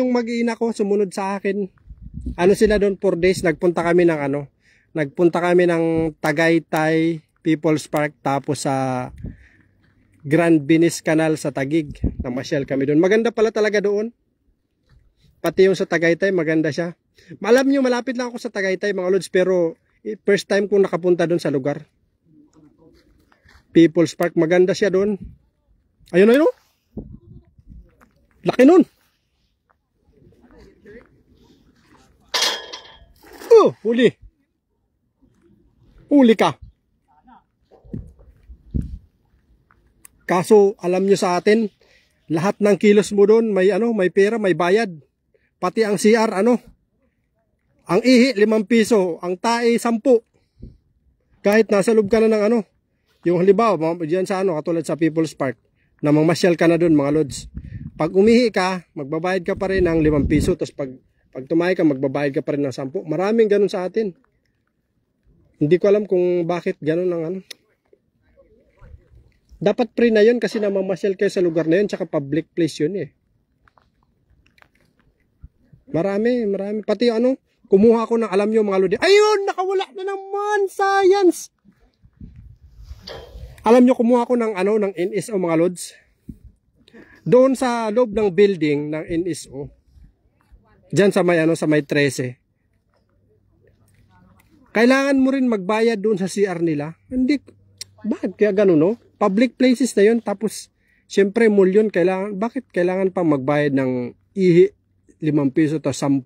yung mag-iina ko, sumunod sa akin. Ano sila doon 4 days, nagpunta kami ng Tagaytay People's Park, tapos sa Grand Binis Canal sa Taguig. Namasyal kami doon. Maganda pala talaga doon. Pati yung sa Tagaytay, maganda siya. Alam nyo, malapit lang ako sa Tagaytay mga lods, pero first time kong nakapunta doon sa lugar. People's Park, maganda siya doon. Ayun, ayun. Laki nun. Oh, huli. Huli ka. Kaso, alam nyo sa atin, lahat ng kilos mo doon, may pera, may bayad. Pati ang CR, ang ihi, 5 piso, ang tae, 10. Kahit nasa loob ka na ng yung halimbawa, diyan sa katulad sa People's Park, na mamasyal ka na doon mga lods. Pag umihi ka, magbabayad ka pa rin ng 5 piso, tapos pag tumahi ka, magbabayad ka pa rin ng 10. Maraming ganun sa atin. Hindi ko alam kung bakit ganun ang Dapat free na yun kasi namamasyal kayo sa lugar na yun, tsaka public place yun eh. Marami. Pati kumuha ako ng, alam nyo mga lodi. Ayun, nakawala na naman, science! Alam nyo, kumuha ako ng NSO mga lods. Doon sa loob ng building ng NSO. Diyan sa may 13. Kailangan mo rin magbayad doon sa CR nila. Hindi, bakit kaya ganun, no? Public places na yun, tapos, syempre, mall yun, bakit kailangan pa magbayad ng ihi, 5 piso to 10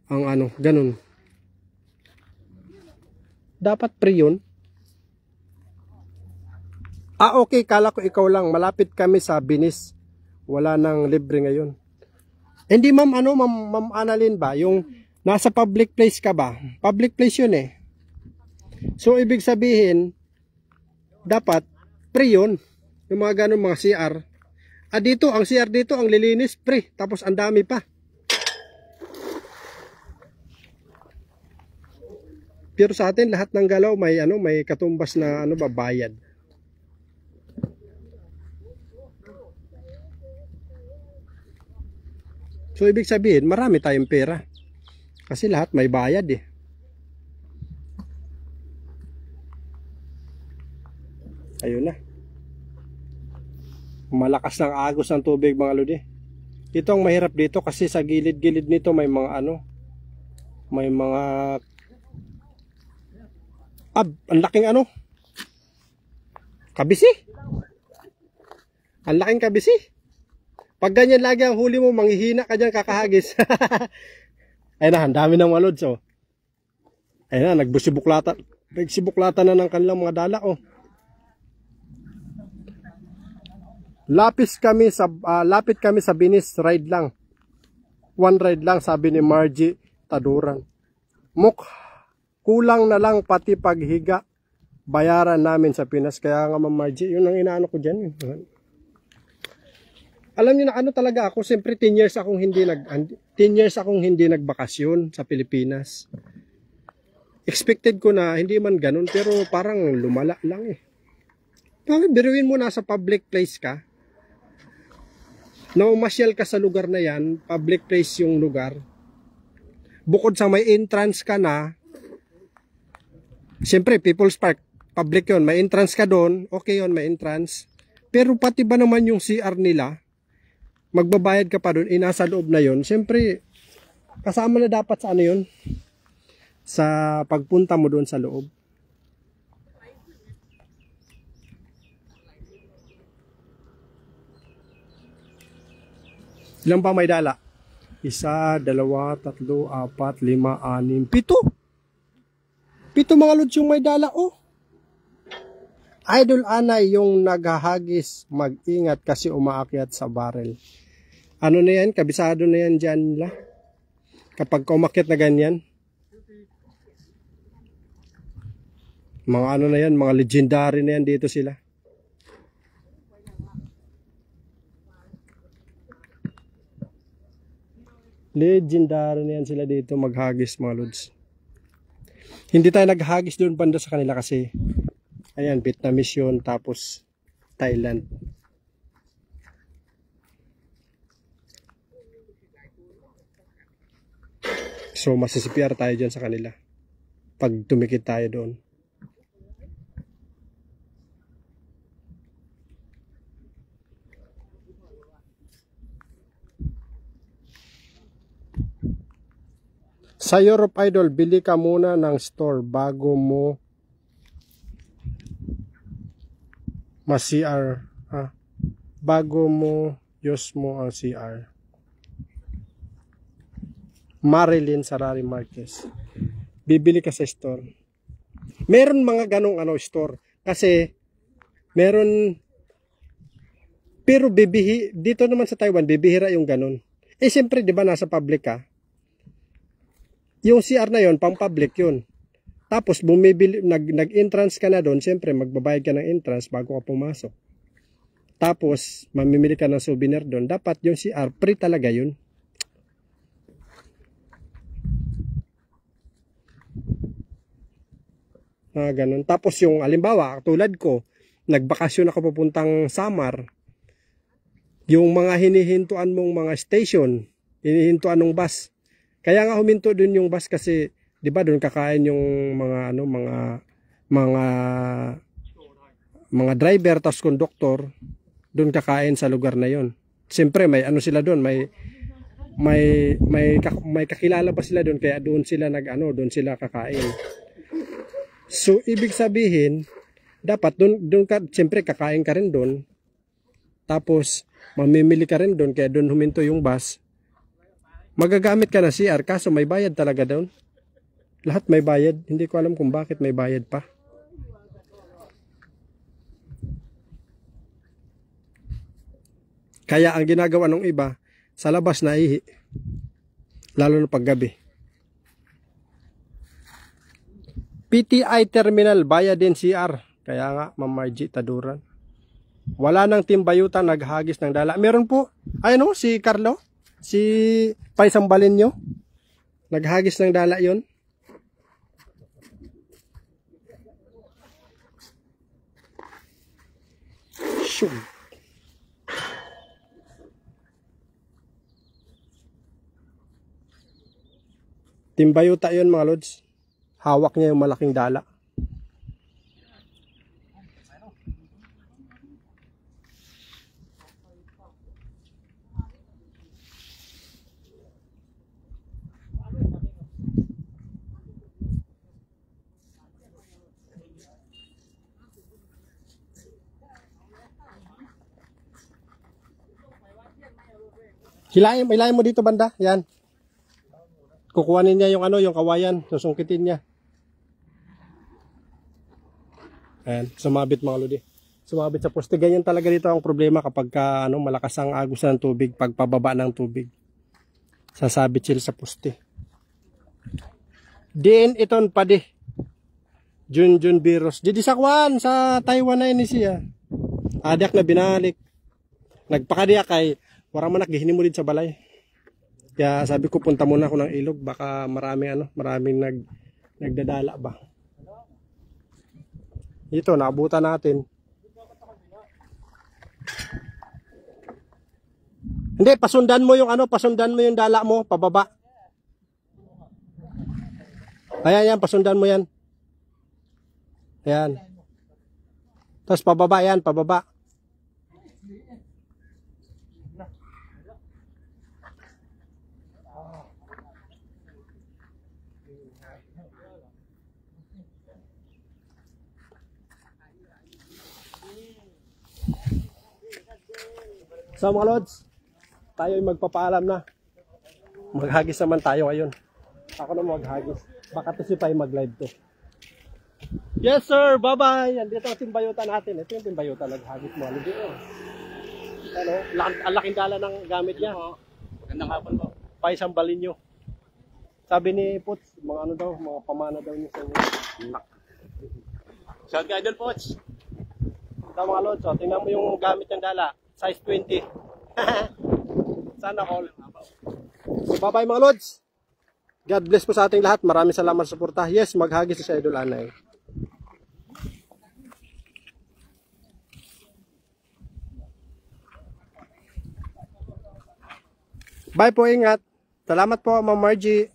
ang ganun. Dapat free yun. Okay, kala ko ikaw lang. Malapit kami sa Binis. Wala nang libre ngayon. Hindi ma'am, ma'am Annalyn ba? Yung nasa public place ka ba? Public place yun eh. So, ibig sabihin, dapat free yun. Yung mga ganun mga CR. Dito, ang CR dito, ang lilinis, free. Tapos ang dami pa. Pero sa atin, lahat ng galaw may katumbas na babayad. So, ibig sabihin, marami tayong pera. Kasi lahat may bayad eh. Ayun na. Malakas ng agos ng tubig mga lodi. Ito ang mahirap dito kasi sa gilid-gilid nito may mga may mga ang laking kabisi. Ang laking kabisi. Pag ganyan lagi ang huli mo, manghihina ka dyan, kakahagis. Ayun na, ang dami ng mga lods Ayun na, nagsibuklatan na ng kanilang mga dala Lapit kami sa Binis, ride lang. 1 ride lang, sabi ni Margie Taduran. Kulang na lang pati paghiga. Bayaran namin sa Pinas. Kaya nga Ma'am Margie, yun ang inaano ko dyan. Alam niyo na talaga ako, siyempre 10 years akong hindi nagbakasyon sa Pilipinas. Expected ko na hindi man ganun, pero parang lumala lang eh. Bakit biruin mo nasa public place ka? Umasyal ka sa lugar na yan, public place yung lugar. Bukod sa may entrance ka na, siyempre People's Park, public yun, may entrance ka doon, okay yun, may entrance. Pero pati ba naman yung CR nila, magbabayad ka pa doon, nasa loob na yun, siyempre, kasama na dapat sa yun, sa pagpunta mo doon sa loob. Ilan pa may dala? 1, 2, 3, 4, 5, 6, 7. 7 mga lods yung may dala Idol Anay yung naghahagis, mag-ingat kasi umaakyat sa barrel. Na yan? Kabisado na yan dyan nila. Kapag umakyat na ganyan. Mga na yan, mga legendary na yan dito sila. Legendary na yan sila dito maghagis mga lods. Hindi tayo naghagis doon banda sa kanila kasi ayan, Vietnamese yun, tapos Thailand. So masisipiyar tayo dyan sa kanila pag tumikit tayo doon. Sa Europe Idol, bili ka muna ng store bago mo ma-CR. Bago mo use mo ang CR. Marilyn Sarari Marquez. Bibili ka sa store. Meron mga ganong store. Kasi meron, pero dito naman sa Taiwan, bibihira yung ganon. Eh siyempre, di ba nasa public ka? Yung CR na yon pang public yun. Tapos bumibili, nag-entrance ka na doon, siyempre magbabayad ka ng entrance bago ka pumasok. Tapos mamimili ka ng souvenir doon, dapat yung CR free talaga yun. Ganun. Tapos yung halimbawa, tulad ko, nagbakasyon ako papuntang Samar, yung mga hinihintuan mong mga station, hinihintuan ng bus. Kaya nga huminto dun yung bus kasi 'di ba doon kakain yung mga driver tas conductor, doon kakain sa lugar na yon. Siyempre may sila doon, may kakilala pa sila doon kaya doon sila doon sila kakain. So ibig sabihin dapat doon ka siyempre kakain ka rin doon. Tapos mamimili ka rin doon kaya doon huminto yung bus. Magagamit ka na CR kaso may bayad talaga doon. Lahat may bayad. Hindi ko alam kung bakit may bayad pa. Kaya ang ginagawa ng iba, sa labas na ihi. Lalo na paggabi. PTI Terminal, bayad din CR. Kaya nga, Ma'am Margie Taduran. Wala nang timbayutan, naghagis ng dala. Meron po, si Carlo. Si Paisang Balinyo, naghagis ng dala yon. Shoo. Timbayuta yon mga lods. Hawak niya yung malaking dala. Hilahin mo dito banda, yan. Kukuhanin niya yung yung kawayan, susungkitin niya. Ayan, sumabit mga lodi. Sumabit sa poste. Ganyan talaga dito ang problema kapag malakas ang agos ng tubig, pagpababa ng tubig. Sasabit sila sa poste. Din iton pa di. Junjun Biros. Didi sakwan sa Taiwan na ini siya. Adak na binalik. Nagpakadiak kay warang manak gihinimulid sa balay. Kaya sabi ko punta muna ako ng ilog baka maraming nagdadala ba. Ito naabutan natin. Hindi, pasundan mo yung dala mo pababa. Ayan, pasundan mo yan. Ayan. Tapos pababa yan, pababa. So mga lods, tayo ay magpapaalam na. Maghagis naman tayo ngayon. Ako na maghagis. Baka to si Pai mag-live to. Yes sir, bye-bye. Andito ang timbayutan natin. Ito yung timbayutan. Naghagis mo. Ang laking dala ng gamit niya. Magandang hapon po. Paisang Balinyo. Sabi ni Puts, mga mga pamana daw niya sa inyo. Shout ka Idol Poch. Ito mga lods, tingnan mo yung gamit ng dala. Size 20. Sana all. So, bye-bye mga lods. God bless po sa ating lahat. Maraming salamat sa suporta. Yes, maghagis sa Idol Anay. Bye po, ingat. Salamat po, Ma'am Margie.